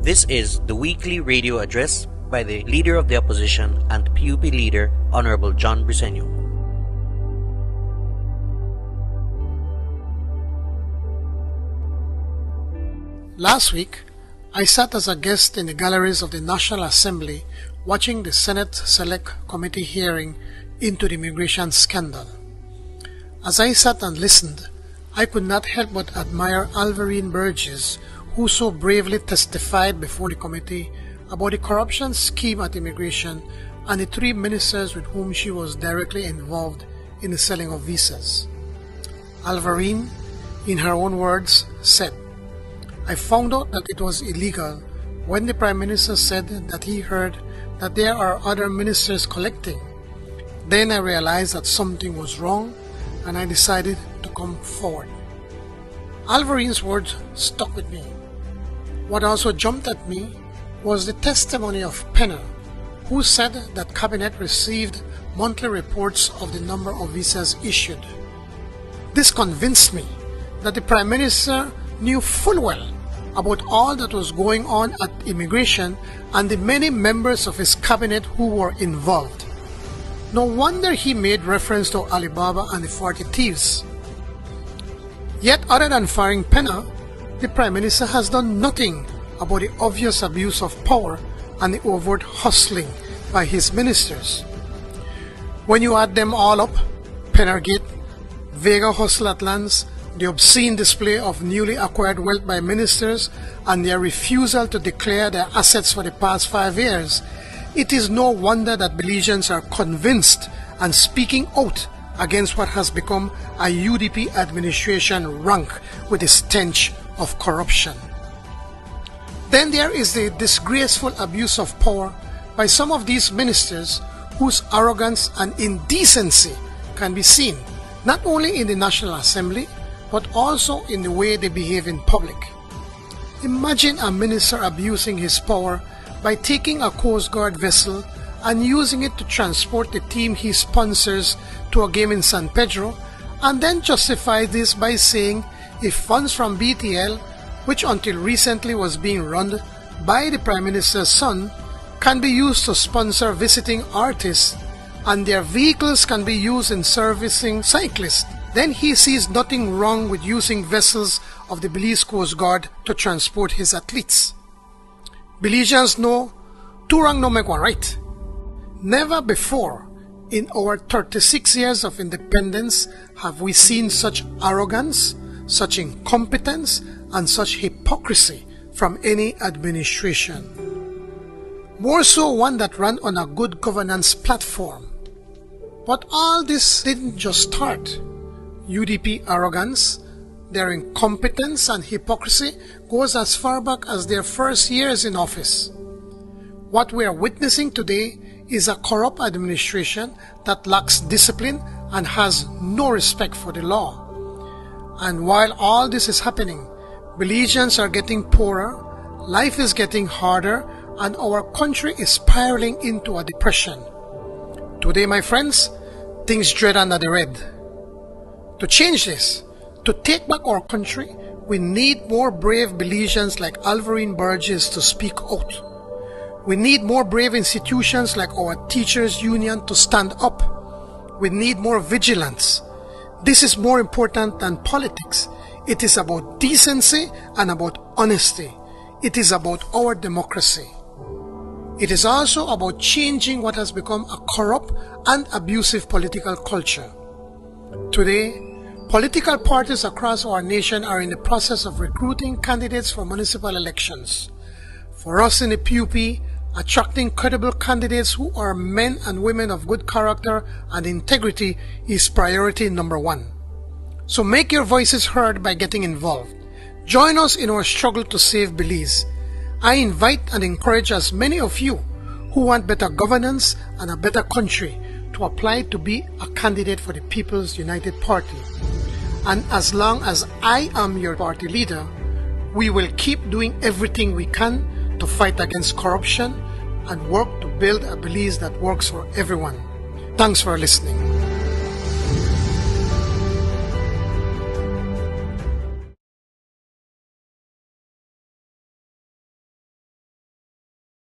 This is the weekly radio address by the Leader of the Opposition and PUP Leader, Honorable John Briceño. Last week, I sat as a guest in the galleries of the National Assembly watching the Senate Select Committee hearing into the immigration scandal. As I sat and listened, I could not help but admire Alvarine Burgess, who so bravely testified before the committee about the corruption scheme at immigration and the 3 ministers with whom she was directly involved in the selling of visas. Alvarine, in her own words, said, "I found out that it was illegal when the Prime Minister said that he heard that there are other ministers collecting. Then I realized that something was wrong and I decided to come forward." Alvarine's words stuck with me. What also jumped at me was the testimony of Penner, who said that Cabinet received monthly reports of the number of visas issued. This convinced me that the Prime Minister knew full well about all that was going on at immigration and the many members of his cabinet who were involved. No wonder he made reference to Alibaba and the 40 thieves. Yet other than firing Penner, the Prime Minister has done nothing about the obvious abuse of power and the overt hustling by his ministers. When you add them all up, Pennergate, Vega hustle at lands, the obscene display of newly acquired wealth by ministers, and their refusal to declare their assets for the past 5 years, it is no wonder that Belizeans are convinced and speaking out against what has become a UDP administration rank with the stench of corruption. Then there is the disgraceful abuse of power by some of these ministers whose arrogance and indecency can be seen not only in the National Assembly but also in the way they behave in public. Imagine a minister abusing his power by taking a Coast Guard vessel and using it to transport the team he sponsors to a game in San Pedro, and then justify this by saying if funds from BTL, which until recently was being run by the Prime Minister's son, can be used to sponsor visiting artists and their vehicles can be used in servicing cyclists, then he sees nothing wrong with using vessels of the Belize Coast Guard to transport his athletes. Belizeans know two wrong no make one right. Never before in our 36 years of independence have we seen such arrogance, such incompetence, and such hypocrisy from any administration. More so one that ran on a good governance platform. But all this didn't just start. UDP arrogance, their incompetence and hypocrisy goes as far back as their first years in office. What we are witnessing today is a corrupt administration that lacks discipline and has no respect for the law. And while all this is happening, Belizeans are getting poorer, life is getting harder, and our country is spiraling into a depression. Today, my friends, things dread under the red. To change this, to take back our country, we need more brave Belizeans like Alvarine Burgess to speak out. We need more brave institutions like our teachers' union to stand up. We need more vigilance. This is more important than politics. It is about decency and about honesty. It is about our democracy. It is also about changing what has become a corrupt and abusive political culture. Today, political parties across our nation are in the process of recruiting candidates for municipal elections. For us in the PUP, attracting credible candidates who are men and women of good character and integrity is priority number 1. So make your voices heard by getting involved. Join us in our struggle to save Belize. I invite and encourage as many of you who want better governance and a better country to apply to be a candidate for the People's United Party. And as long as I am your party leader, we will keep doing everything we can to fight against corruption and work to build a Belize that works for everyone. Thanks for listening.